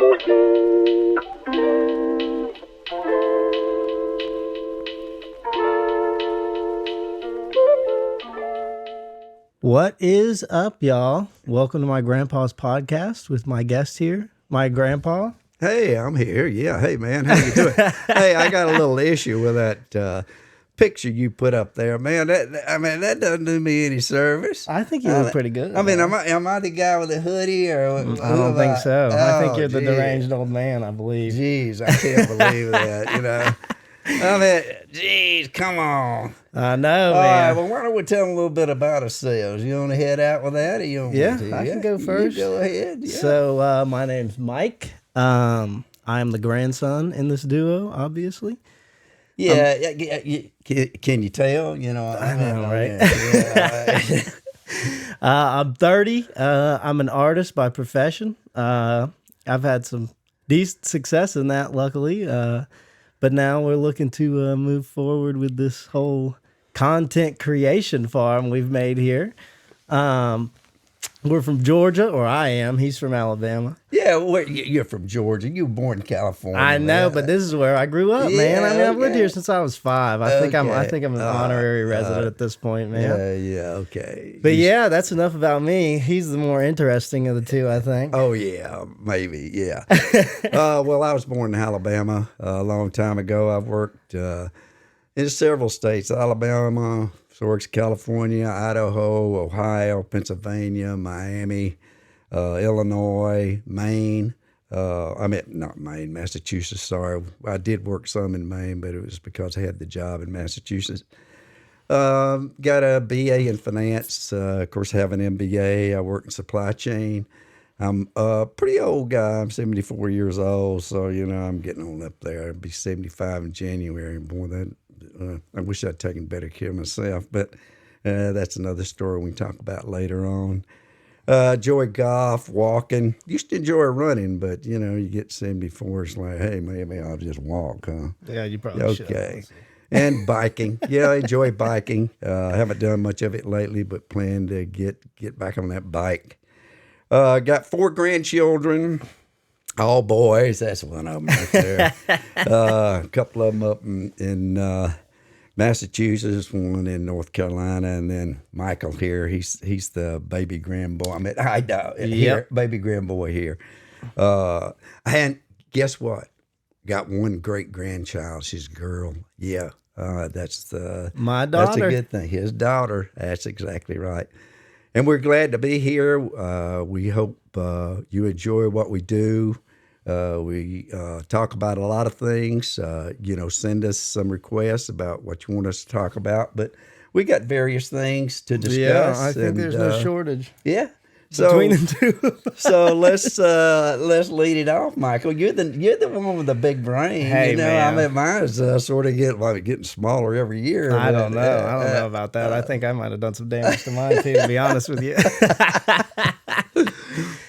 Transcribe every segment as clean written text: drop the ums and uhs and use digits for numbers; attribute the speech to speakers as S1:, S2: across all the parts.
S1: What is up, y'all? Welcome to my grandpa's podcast with my guest here, my grandpa.
S2: Hey, I'm here. Yeah. Hey, man. How you doing? Hey, I got a little issue with that picture you put up there, man. That doesn't do me any service.
S1: I think you look pretty good.
S2: I mean, am I the guy with the hoodie or?
S1: I don't think so. I think you're the
S2: geez.
S1: deranged old man, I believe.
S2: Jeez, I can't believe that. You know. I mean, geez, come on.
S1: I know,
S2: All
S1: man.
S2: right, well, why don't we tell them a little bit about ourselves? You want to head out with that, or you want
S1: Yeah,
S2: to?
S1: I can go first.
S2: You go ahead. Yeah.
S1: So, my name's Mike. I'm the grandson in this duo, obviously.
S2: Yeah, can you tell? You know,
S1: I know, right?
S2: Yeah.
S1: I'm 30. I'm an artist by profession. I've had some decent success in that, luckily. But now we're looking to move forward with this whole content creation farm we've made here. We're from Georgia, or I am. He's from Alabama.
S2: Yeah, you're from Georgia. You were born in California.
S1: I know,
S2: man.
S1: but this is where I grew up, man. I mean, I've lived
S2: okay.
S1: here since I was 5. I think I'm an honorary resident at this point, man.
S2: Yeah, okay.
S1: But yeah, that's enough about me. He's the more interesting of the two, I think.
S2: Oh, yeah, maybe, yeah. Well, I was born in Alabama a long time ago. I've worked in several states, Alabama, works California, Idaho, Ohio, Pennsylvania, Miami, Illinois, Maine. Not Maine, Massachusetts, sorry. I did work some in Maine, but it was because I had the job in Massachusetts. Got a BA in finance, of course, have an MBA. I work in supply chain. I'm a pretty old guy. I'm 74 years old, so, you know, I'm getting on up there. I'll be 75 in January. Boy, that I wish I'd taken better care of myself, but that's another story we can talk about later on. Enjoy golf, walking. Used to enjoy running, but, you know, you get 74, it's like, hey, maybe I'll just walk, huh?
S1: Yeah, you probably should.
S2: Okay. And biking. Yeah, I enjoy biking. I haven't done much of it lately, but plan to get back on that bike. Got 4 grandchildren. All boys, that's one of them right there. A couple of them up in Massachusetts, one in North Carolina, and then Michael here. He's the baby grandboy. Baby grandboy here. And guess what? Got one great grandchild. She's a girl. Yeah, that's
S1: my daughter.
S2: That's a good thing. His daughter. That's exactly right. And we're glad to be here. We hope you enjoy what we do. We talk about a lot of things. Send us some requests about what you want us to talk about. But we got various things to discuss.
S1: Yeah, I think there's no shortage.
S2: Yeah.
S1: Between the two.
S2: So let's lead it off, Michael. You're the one with the big brain.
S1: Hey, man.
S2: I mean, mine's sort of getting smaller every year.
S1: I don't know. I don't know about that. I think I might have done some damage to mine too, to be honest with you.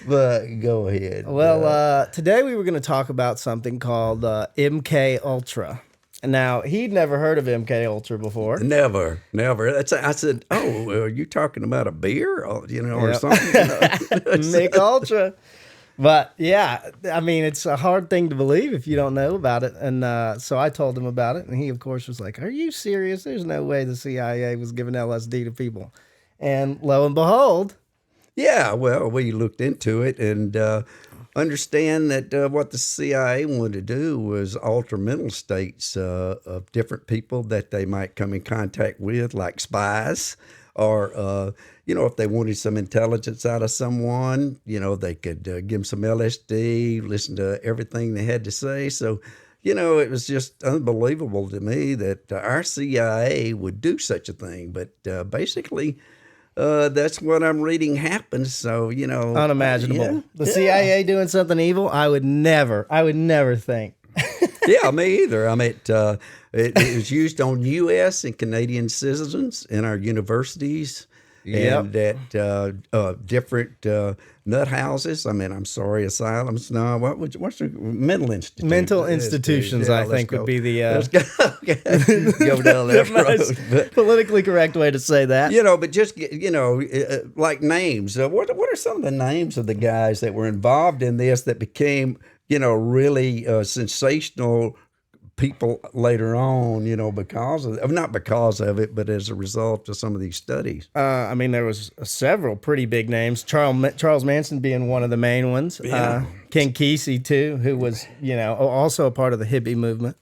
S2: But go ahead.
S1: Well, today we were going to talk about something called MK Ultra. Now, he'd never heard of MK Ultra before.
S2: Never. I said, oh, are you talking about a beer, or something?
S1: Mick Ultra. But yeah, I mean, it's a hard thing to believe if you don't know about it. And so I told him about it, and he, of course, was like, are you serious? There's no way the CIA was giving LSD to people. And lo and behold.
S2: Yeah, well, we looked into it and understand that what the CIA wanted to do was alter mental states of different people that they might come in contact with, like spies, or, if they wanted some intelligence out of someone, they could give them some LSD, listen to everything they had to say. So, it was just unbelievable to me that our CIA would do such a thing. But basically, that's what I'm reading happens. So,
S1: unimaginable. The CIA doing something evil, I would never think.
S2: Yeah, me either. I mean, it was used on U.S. and Canadian citizens in our universities.
S1: Yep.
S2: And at different nut houses. I mean, I'm sorry, asylums. No, what's the mental institutions?
S1: Mental institutions, I think, would be the
S2: let's go. Go down that road. But,
S1: politically correct way to say that.
S2: But just like names. What are some of the names of the guys that were involved in this that became really sensational people later on, because of not because of it, but as a result of some of these studies.
S1: I mean, there was several pretty big names. Charles Manson being one of the main ones.
S2: Yeah.
S1: King Kesey too, who was also a part of the hippie movement.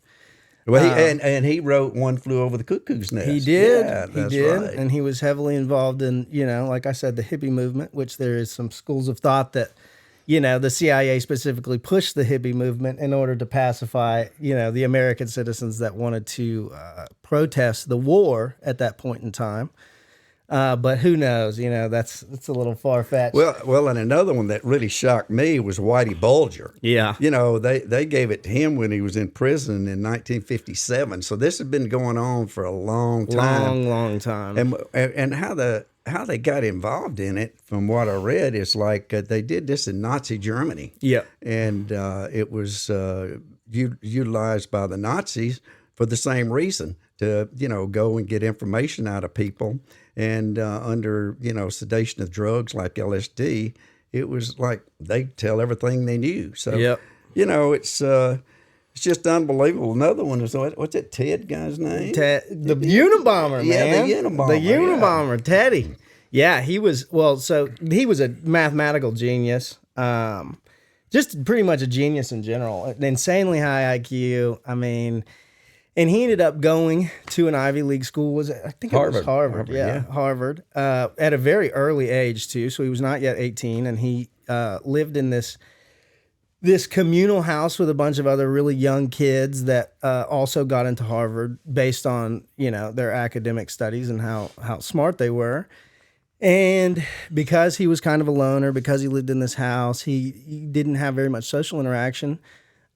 S2: Well, and he wrote "One Flew Over the Cuckoo's Nest."
S1: He did.
S2: Yeah,
S1: He
S2: that's
S1: did,
S2: right.
S1: and he was heavily involved in like I said, the hippie movement, which there is some schools of thought that the CIA specifically pushed the hippie movement in order to pacify, the American citizens that wanted to protest the war at that point in time. But who knows? That's a little far fetched.
S2: Well, and another one that really shocked me was Whitey Bulger.
S1: Yeah.
S2: They gave it to him when he was in prison in 1957. So this had been going on for a long time.
S1: Long time.
S2: And how they got involved in it, from what I read, is like they did this in Nazi Germany.
S1: Yeah.
S2: And it was utilized by the Nazis for the same reason, to go and get information out of people. And under sedation of drugs like LSD, it was like they tell everything they knew. So
S1: Yep.
S2: it's just unbelievable. Another one is, what's that Ted guy's name?
S1: The Unabomber,
S2: Yeah,
S1: man.
S2: the Unabomber,
S1: The Unabomber, Teddy. Yeah, he was he was a mathematical genius. Just pretty much a genius in general. An insanely high IQ. I mean, and he ended up going to an Ivy League school. I think it was Harvard. Yeah, Harvard. At a very early age too. So he was not yet 18, and he lived in this communal house with a bunch of other really young kids that also got into Harvard based on their academic studies and how smart they were. And because he was kind of a loner, because he lived in this house, he didn't have very much social interaction.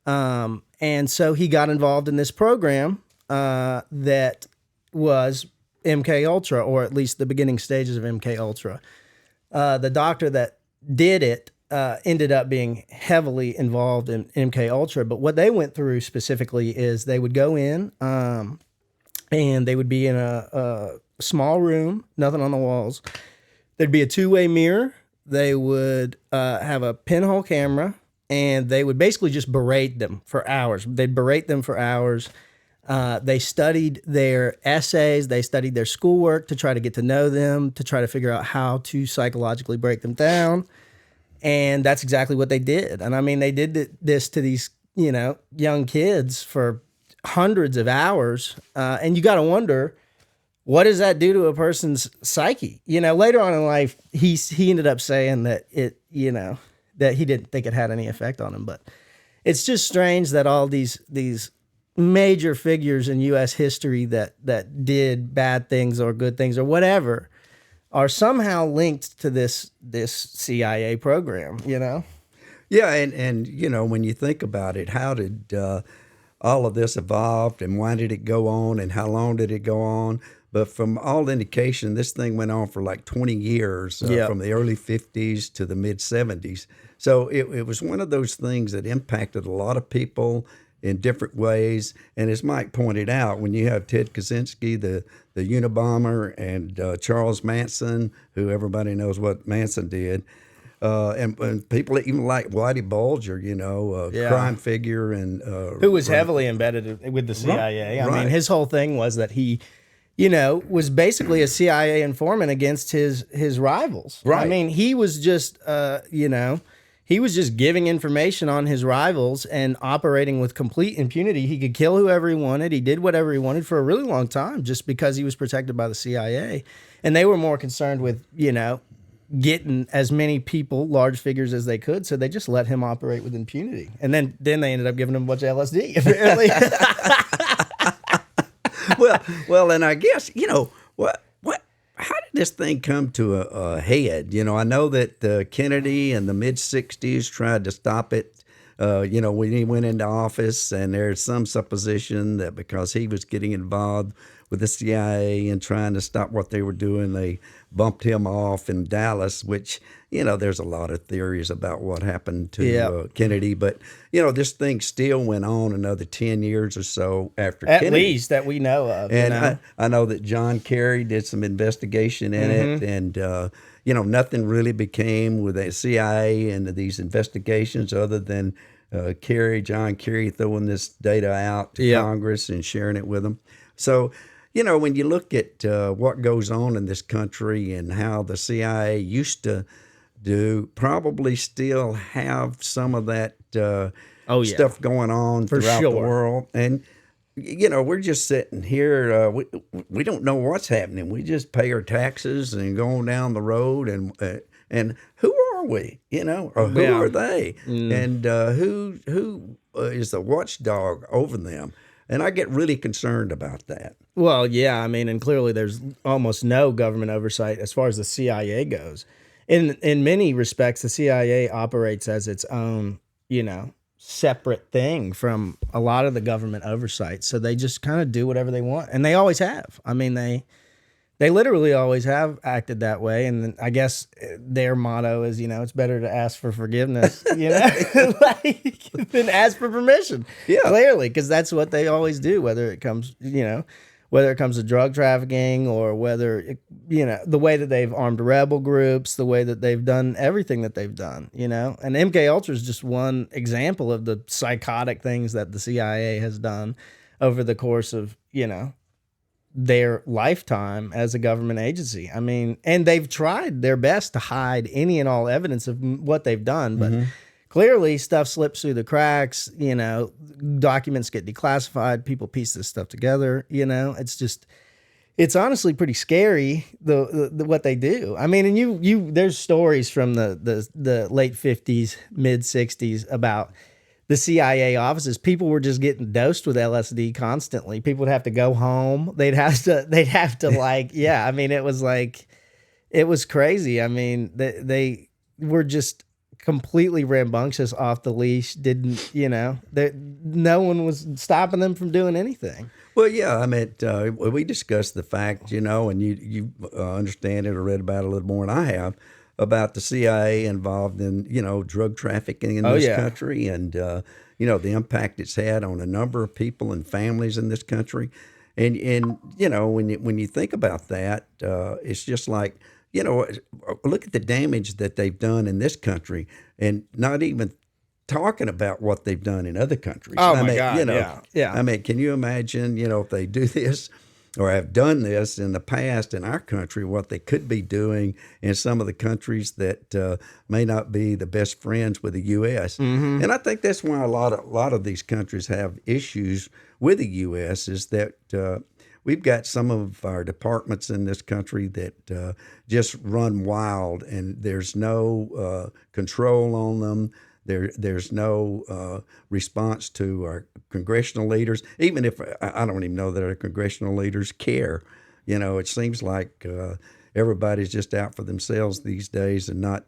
S1: And so he got involved in this program that was MK Ultra, or at least the beginning stages of MK Ultra. The doctor that did it ended up being heavily involved in MK Ultra. But what they went through specifically is they would go in and they would be in a small room, nothing on the walls. There'd be a two-way mirror. They would have a pinhole camera, and they would basically just berate them for hours. They'd berate them for hours. They studied their essays. They studied their schoolwork to try to get to know them, to try to figure out how to psychologically break them down. And that's exactly what they did. And I mean, they did this to these, young kids for hundreds of hours. And you got to wonder, what does that do to a person's psyche? Later on in life, he ended up saying that that he didn't think it had any effect on him. But it's just strange that all these major figures in U.S. history that did bad things or good things or whatever are somehow linked to this CIA program.
S2: Yeah, and when you think about it, how did all of this evolve, and why did it go on, and how long did it go on? But from all indication, this thing went on for like 20 years, from the early 50s to the mid 70s. So it was one of those things that impacted a lot of people in different ways. And as Mike pointed out, when you have Ted Kaczynski, the Unabomber, and Charles Manson, who everybody knows what Manson did, and people even like Whitey Bulger, crime figure, and
S1: who was heavily embedded with the CIA. I mean, his whole thing was that he was basically a CIA informant against his rivals.
S2: Right.
S1: I mean, he was just, he was just giving information on his rivals and operating with complete impunity. He could kill whoever he wanted. He did whatever he wanted for a really long time just because he was protected by the CIA. And they were more concerned with, getting as many people, large figures as they could. So they just let him operate with impunity. And then they ended up giving him a bunch of LSD, apparently.
S2: Well, and I guess, how did this thing come to a head? I know that Kennedy in the mid 60s tried to stop it, when he went into office, and there's some supposition that because he was getting involved with the CIA and trying to stop what they were doing, they bumped him off in Dallas, which, there's a lot of theories about what happened to Kennedy. But, this thing still went on another 10 years or so after Kennedy.
S1: At least that we know of.
S2: And I know that John Kerry did some investigation in it, and, nothing really became with the CIA and these investigations other than John Kerry, throwing this data out to
S1: Yeah.
S2: Congress and sharing it with them. So, when you look at what goes on in this country and how the CIA used to do, probably still have some of that
S1: Oh, yeah.
S2: stuff going on
S1: For
S2: throughout the
S1: sure.
S2: world. And, we're just sitting here. We don't know what's happening. We just pay our taxes and go on down the road. And who are we? Or who
S1: Yeah.
S2: are they? And who is the watchdog over them? And I get really concerned about that.
S1: Well, yeah, I mean, and clearly there's almost no government oversight as far as the CIA goes. In many respects, the CIA operates as its own, separate thing from a lot of the government oversight. So they just kind of do whatever they want, and they always have. I mean, they literally always have acted that way. And then I guess their motto is, it's better to ask for forgiveness, like, than ask for permission.
S2: Yeah.
S1: Clearly, because that's what they always do, whether it comes to drug trafficking or whether, the way that they've armed rebel groups, the way that they've done everything that they've done, And MK Ultra is just one example of the psychotic things that the CIA has done over the course of, their lifetime as a government agency. I mean, and they've tried their best to hide any and all evidence of what they've done, but clearly stuff slips through the cracks, documents get declassified, people piece this stuff together, it's honestly pretty scary the what they do. I mean, and there's stories from the late 50s, mid 60s about the CIA offices. People were just getting dosed with LSD constantly. People would have to go home. They'd have to like, yeah. I mean, it was crazy. I mean, they were just completely rambunctious, off the leash. No one was stopping them from doing anything.
S2: Well, yeah, I mean, we discussed the fact, and you understand it or read about it a little more than I have, about the CIA involved in, drug trafficking in this country and, the impact it's had on a number of people and families in this country. And when you think about that, it's just like, look at the damage that they've done in this country and not even talking about what they've done in other countries.
S1: Oh, my God, yeah.
S2: I mean, can you imagine, if they do this or have done this in the past in our country, what they could be doing in some of the countries that may not be the best friends with the U.S. Mm-hmm. And I think that's why a lot of these countries have issues with the U.S. is that we've got some of our departments in this country that just run wild, and there's no control on them. There's no response to our congressional leaders, even if I don't even know that our congressional leaders care. It seems like everybody's just out for themselves these days and not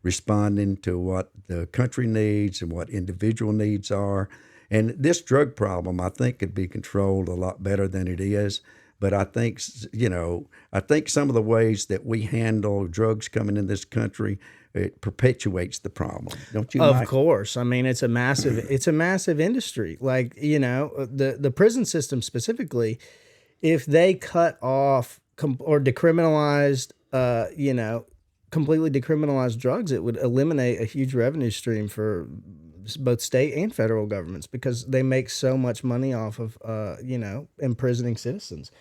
S2: responding to what the country needs and what individual needs are. And this drug problem, I think, could be controlled a lot better than it is. But I think some of the ways that we handle drugs coming in this country, it perpetuates the problem, don't you,
S1: Of
S2: Mike?
S1: course. I mean, it's a massive industry. Like, the prison system specifically, if they cut off or decriminalized, completely decriminalized drugs, it would eliminate a huge revenue stream for both state and federal governments because they make so much money off of, imprisoning citizens.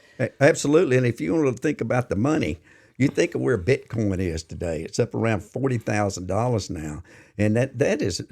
S2: Absolutely. And if you want to think about the money, you think of where Bitcoin is today. It's up around $40,000 now. And that is,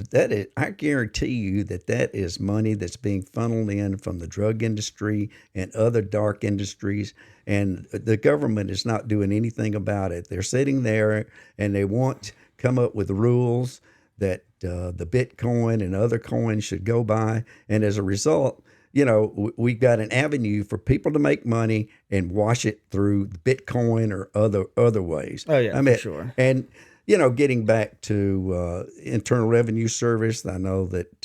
S2: I guarantee you that is money that's being funneled in from the drug industry and other dark industries. And the government is not doing anything about it. They're sitting there and they want to come up with rules that the Bitcoin and other coins should go by. And as a result, we've got an avenue for people to make money and wash it through Bitcoin or other ways.
S1: Oh, yeah, for sure.
S2: And, getting back to Internal Revenue Service, I know that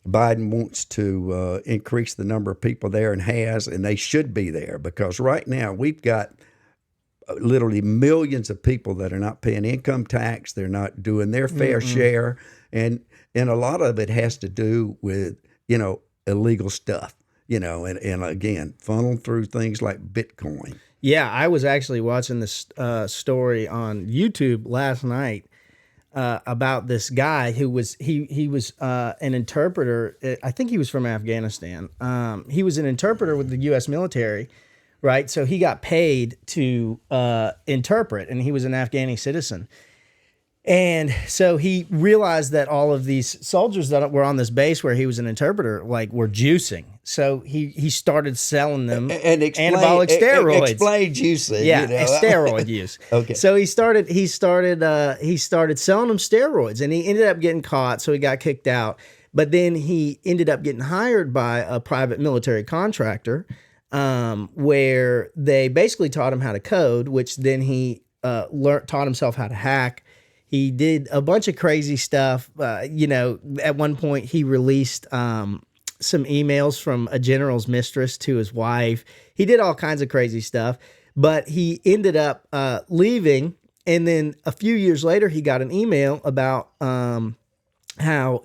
S2: Biden wants to increase the number of people there and has, and they should be there because right now we've got literally millions of people that are not paying income tax. They're not doing their fair share. And a lot of it has to do with, illegal stuff, and again, funneled through things like Bitcoin.
S1: Yeah, I was actually watching this story on YouTube last night about this guy who was he was an interpreter. I think he was from Afghanistan. He was an interpreter with the U.S. military, right? So he got paid to interpret, and he was an Afghani citizen. And so he realized that all of these soldiers that were on this base where he was an interpreter, like, were juicing. So he started selling them
S2: And explain,
S1: anabolic steroids.
S2: Explain juicing.
S1: Yeah,
S2: you know.
S1: steroid use.
S2: Okay.
S1: So he started selling them steroids, and he ended up getting caught. So he got kicked out. But then he ended up getting hired by a private military contractor, where they basically taught him how to code, which then he taught himself how to hack. He did a bunch of crazy stuff. At one point he released some emails from a general's mistress to his wife. He did all kinds of crazy stuff, but he ended up leaving. And then a few years later, he got an email about how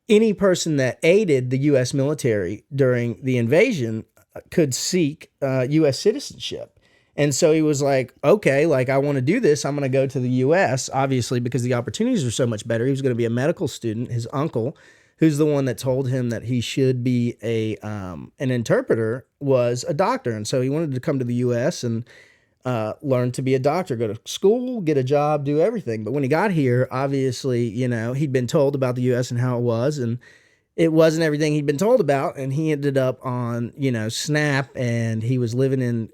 S1: any person that aided the U.S. military during the invasion could seek U.S. citizenship. And so he was like, okay, like, I want to do this. I'm going to go to the U.S., obviously, because the opportunities are so much better. He was going to be a medical student. His uncle, who's the one that told him that he should be an interpreter, was a doctor. And so he wanted to come to the U.S. and learn to be a doctor, go to school, get a job, do everything. But when he got here, obviously, he'd been told about the U.S. and how it was, and it wasn't everything he'd been told about, and he ended up on, SNAP, and he was living in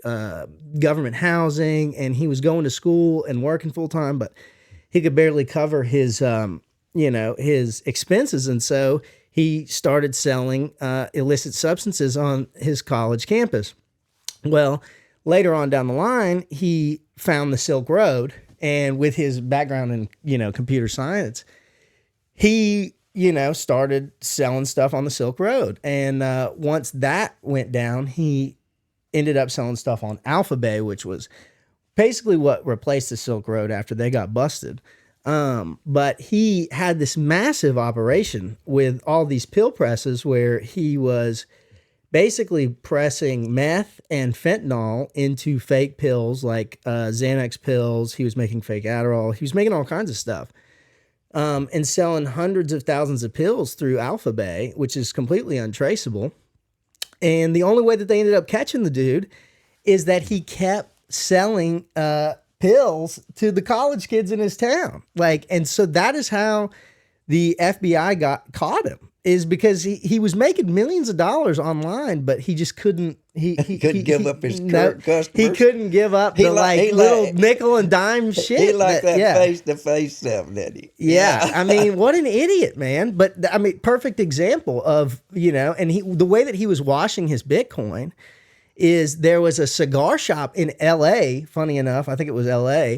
S1: government housing, and he was going to school and working full time, but he could barely cover his, his expenses, and so he started selling illicit substances on his college campus. Well, later on down the line, he found the Silk Road, and with his background in, computer science, he started selling stuff on the Silk Road. And once that went down, he ended up selling stuff on Alpha Bay, which was basically what replaced the Silk Road after they got busted. But he had this massive operation with all these pill presses where he was basically pressing meth and fentanyl into fake pills like Xanax pills. He was making fake Adderall. He was making all kinds of stuff. And selling hundreds of thousands of pills through Alpha Bay, which is completely untraceable. And the only way that they ended up catching the dude is that he kept selling pills to the college kids in his town. And so that is how the FBI caught him, is because he was making millions of dollars online, but he just couldn't. He
S2: couldn't give up his current customers.
S1: He couldn't give up the little nickel and dime shit.
S2: He liked that face-to-face stuff, didn't he?
S1: Yeah. I mean, what an idiot, man. But I mean, perfect example of, and the way that he was washing his Bitcoin is there was a cigar shop in LA, funny enough, I think it was LA,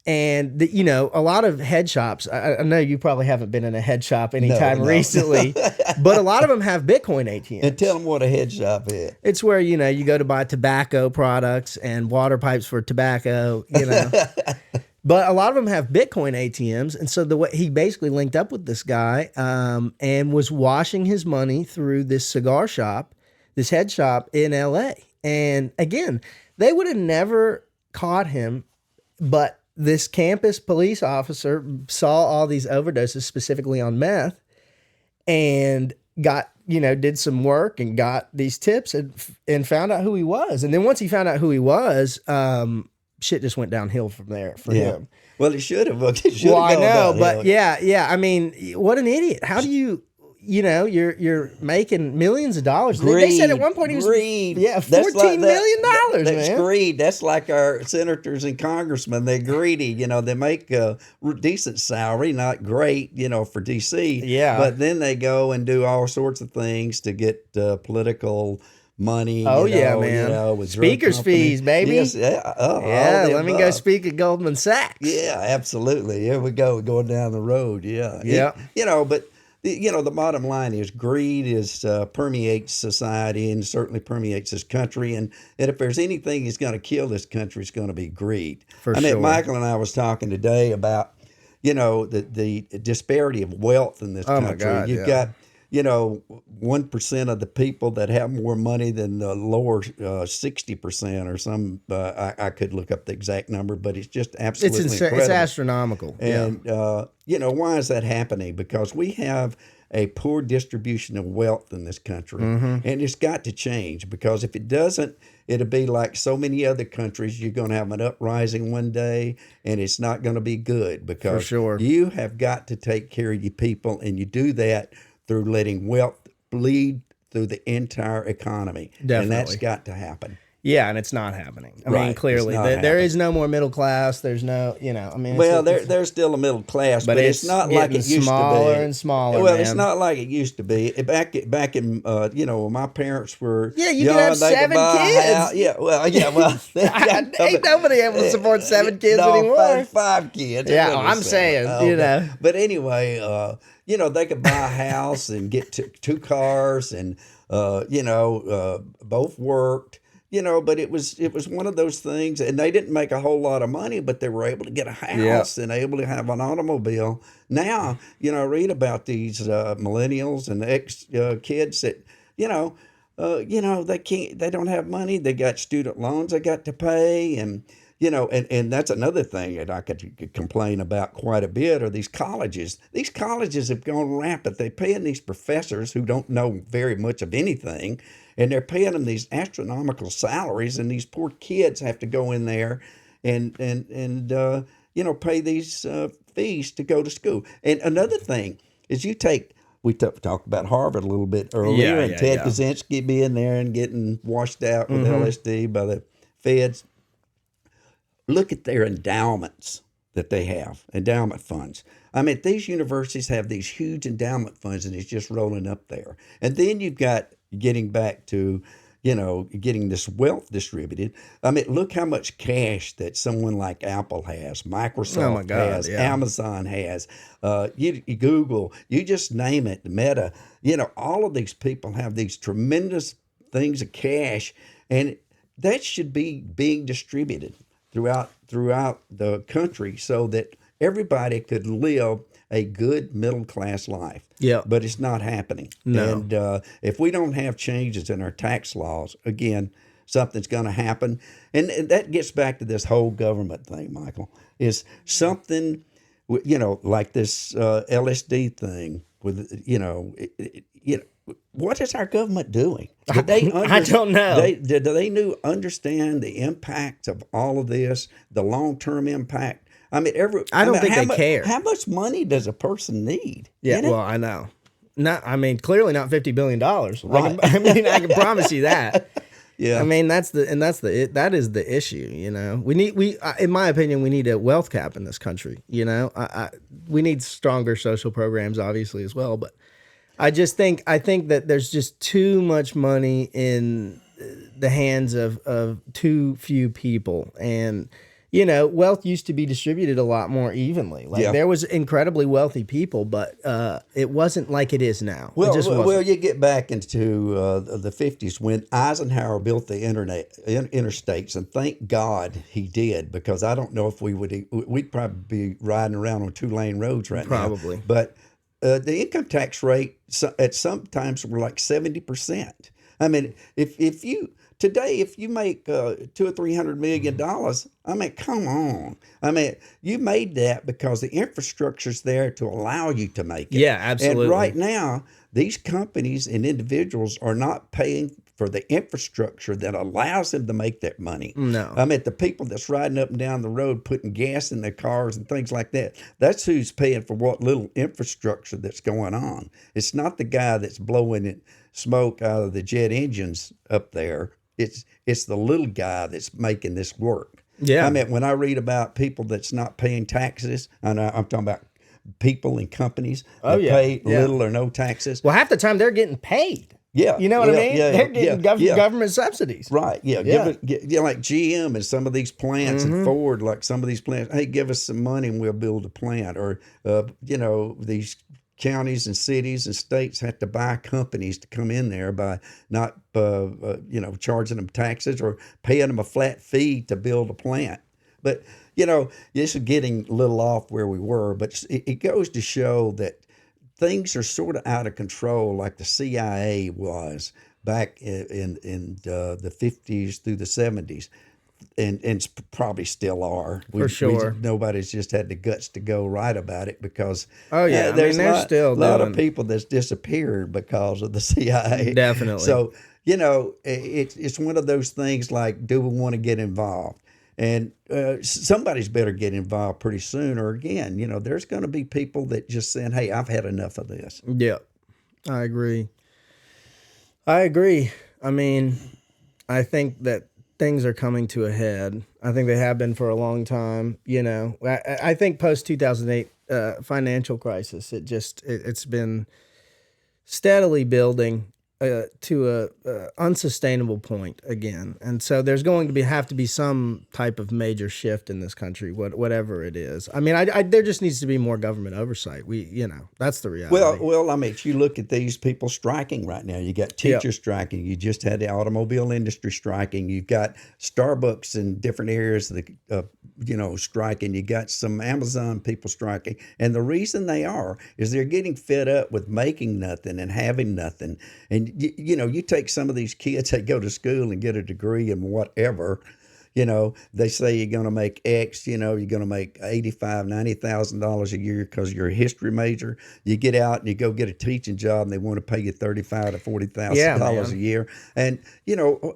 S1: and a lot of head shops, I know you probably haven't been in a head shop anytime recently, but a lot of them have Bitcoin ATMs.
S2: And tell them what a head shop is.
S1: It's where, you go to buy tobacco products and water pipes for tobacco, But a lot of them have Bitcoin ATMs. And so the way he basically linked up with this guy and was washing his money through this cigar shop, this head shop in LA. And again, they would have never caught him, but this campus police officer saw all these overdoses specifically on meth and got, did some work and got these tips and found out who he was. And then once he found out who he was, shit just went downhill from there for him.
S2: Well, it should have.
S1: Well, I know, but yeah. I mean, what an idiot. How do you... you're making millions of dollars.
S2: Greed,
S1: they said at one point he was
S2: greed.
S1: Yeah, $14 million,
S2: that's
S1: man.
S2: greed. That's like our senators and congressmen. They're greedy. They make a decent salary, not great, for DC.
S1: Yeah.
S2: But then they go and do all sorts of things to get political money.
S1: Oh, yeah, man.
S2: With
S1: speakers fees, baby.
S2: Yes, yeah.
S1: Let me go speak at Goldman Sachs.
S2: Yeah, absolutely. Here we go, going down the road. Yeah. But the bottom line is greed permeates society and certainly permeates this country. And if there's anything that's going to kill this country, it's going to be greed.
S1: For sure.
S2: Michael and I was talking today about, the disparity of wealth in this country.
S1: My God,
S2: You've got, 1% of the people that have more money than the lower 60% or some. I could look up the exact number, but it's just absolutely incredible.
S1: It's astronomical.
S2: And why is that happening? Because we have a poor distribution of wealth in this country, and it's got to change. Because if it doesn't, it'll be like so many other countries. You're going to have an uprising one day, and it's not going to be good. Because
S1: For sure.
S2: you have got to take care of your people, and you do that through letting wealth bleed through the entire economy.
S1: Definitely.
S2: And that's got to happen.
S1: Yeah, and it's not happening. I
S2: Right,
S1: mean, clearly,
S2: it's not
S1: there
S2: happening.
S1: is no more middle class. There's no, I mean,
S2: Well, there's still a middle class, but it's not like it used to be.
S1: smaller and smaller.
S2: Well,
S1: man.
S2: it's not like it used to be. Back in when my parents were
S1: you could have
S2: they
S1: 7
S2: buy a
S1: kids.
S2: house. Well,
S1: Ain't nobody able to support 7 kids anymore.
S2: Five kids.
S1: Yeah,
S2: It wasn't
S1: I'm
S2: 7.
S1: saying,
S2: But anyway, they could buy a house and get 2 cars, and both worked. But it was one of those things, and they didn't make a whole lot of money, but they were able to get a house and able to have an automobile. Now, I read about these millennials and ex kids that, they don't have money. They got student loans they got to pay, and that's another thing that I could complain about quite a bit are these colleges. These colleges have gone rampant. They're paying these professors who don't know very much of anything, and they're paying them these astronomical salaries, and these poor kids have to go in there and pay these fees to go to school. And another thing is we talked about Harvard a little bit earlier, and Ted Kaczynski being there and getting washed out with LSD by the feds. Look at their endowments that they have, endowment funds. I mean, these universities have these huge endowment funds, and it's just rolling up there. And then you've got getting back to, getting this wealth distributed. I mean, look how much cash that someone like Apple has, Microsoft has, Amazon has, you Google, you just name it, Meta. All of these people have these tremendous things of cash, and that should be being distributed throughout the country so that everybody could live a good middle class life.
S1: Yeah.
S2: But it's not happening.
S1: No.
S2: And if we don't have changes in our tax laws, again, something's going to happen. And that gets back to this whole government thing, Michael, is something, like this LSD thing with, what is our government doing? Did they
S1: I don't know.
S2: Do they understand the impact of all of this, the long-term impact? I mean,
S1: I don't think they care.
S2: How much money does a person need?
S1: Yeah, well, I know. Clearly not $50 billion.
S2: Right.
S1: I can promise you that.
S2: Yeah.
S1: I mean, that is the issue. We in my opinion, we need a wealth cap in this country. We need stronger social programs, obviously, as well. But I think that there's just too much money in the hands of too few people, and wealth used to be distributed a lot more evenly. There was incredibly wealthy people, but it wasn't like it is now.
S2: Well,
S1: it just wasn't.
S2: Well, you get back into the 50s when Eisenhower built the interstates, and thank God he did, because I don't know if we'd probably be riding around on 2-lane roads right now.
S1: Probably.
S2: But the income tax rate at some times were like 70%. I mean, if you make $200 or $300 million, I mean, come on. I mean, you made that because the infrastructure's there to allow you to make it.
S1: Yeah, absolutely.
S2: And right now, these companies and individuals are not paying for the infrastructure that allows them to make that money.
S1: No.
S2: I mean, the people that's riding up and down the road putting gas in their cars and things like that, that's who's paying for what little infrastructure that's going on. It's not the guy that's blowing smoke out of the jet engines up there. It's the little guy that's making this work.
S1: Yeah.
S2: I mean, when I read about people that's not paying taxes, and I'm talking about people and companies that pay little or no taxes.
S1: Well, half the time they're getting paid.
S2: Yeah.
S1: You know what I mean?
S2: Yeah,
S1: they're getting government subsidies.
S2: Right. Yeah. Like GM and some of these plants and Ford, like some of these plants, hey, give us some money and we'll build a plant. Or, these counties and cities and states have to buy companies to come in there by not, charging them taxes or paying them a flat fee to build a plant. But, this is getting a little off where we were, but it goes to show that things are sort of out of control, like the CIA was back in the 50s through the 70s, and probably still are.
S1: For sure.
S2: Nobody's just had the guts to go right about it, because
S1: Oh yeah, I mean
S2: there's
S1: they're still
S2: lot of
S1: doing
S2: people that's disappeared because of the CIA.
S1: definitely.
S2: So it's one of those things, like, do we want to get involved? And somebody's better get involved pretty soon, or again, there's going to be people that just saying, "Hey, I've had enough of this."
S1: Yeah, I agree. I agree. I mean, I think that things are coming to a head. I think they have been for a long time. I think post 2008 financial crisis, it's been steadily building to a unsustainable point again, and so there's going to have to be some type of major shift in this country, whatever it is. I mean, there just needs to be more government oversight. That's the reality.
S2: Well, I mean, if you look at these people striking right now, you got teachers striking. You just had the automobile industry striking. You've got Starbucks in different areas that striking. You got some Amazon people striking, and the reason they is they're getting fed up with making nothing and having nothing. And you take some of these kids that go to school and get a degree in whatever. They say you're going to make X, you're going to make $85,000, $90,000 a year because you're a history major. You get out and you go get a teaching job, and they want to pay you $35,000 to $40,000 a year. And,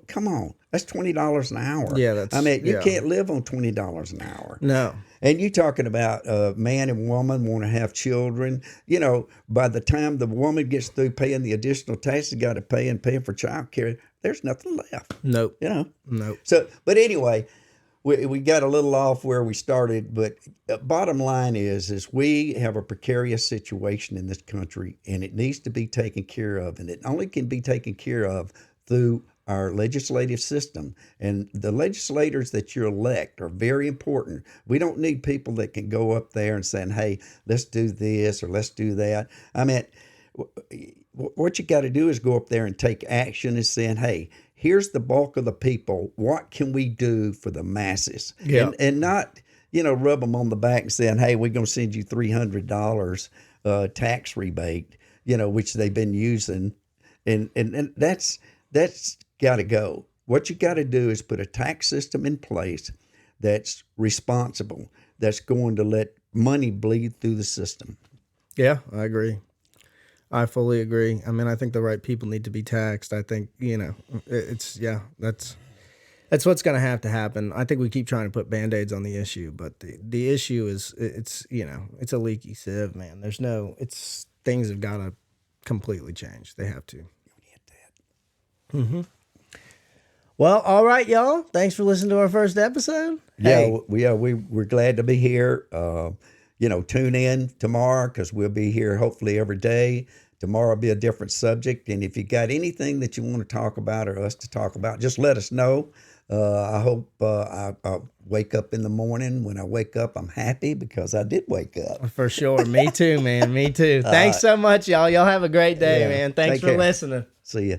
S2: come on, that's $20 an hour.
S1: Yeah,
S2: you can't live on $20 an hour.
S1: No.
S2: And you talking about man and woman want to have children. By the time the woman gets through paying the additional taxes, got to paying for child care, there's nothing left.
S1: Nope.
S2: Nope. So, but anyway, we got a little off where we started. But bottom line is we have a precarious situation in this country, and it needs to be taken care of. And it only can be taken care of through our legislative system. And the legislators that you elect are very important. We don't need people that can go up there and saying, "Hey, let's do this or let's do that." I mean, what you got to do is go up there and take action and saying, "Hey, here's the bulk of the people. What can we do for the masses?"
S1: Yeah.
S2: And not, rub them on the back and saying, "Hey, we're going to send you $300 tax rebate," which they've been using. And that's got to go. What you got to do is put a tax system in place that's responsible, that's going to let money bleed through the system.
S1: Yeah, I agree. I fully agree. I mean, I think the right people need to be taxed. I think, that's what's going to have to happen. I think we keep trying to put Band-Aids on the issue, but the issue is it's a leaky sieve, man. Things have got to completely change. They have to. Mm-hmm. Well, all right, y'all. Thanks for listening to our first episode.
S2: We're glad to be here. Tune in tomorrow, because we'll be here hopefully every day. Tomorrow will be a different subject. And if you got anything that you want to talk about or us to talk about, just let us know. I hope I wake up in the morning. When I wake up, I'm happy because I did wake up.
S1: For sure. Me too, man. Me too. Thanks so much, y'all. Y'all have a great day, man. Thanks for listening.
S2: See ya.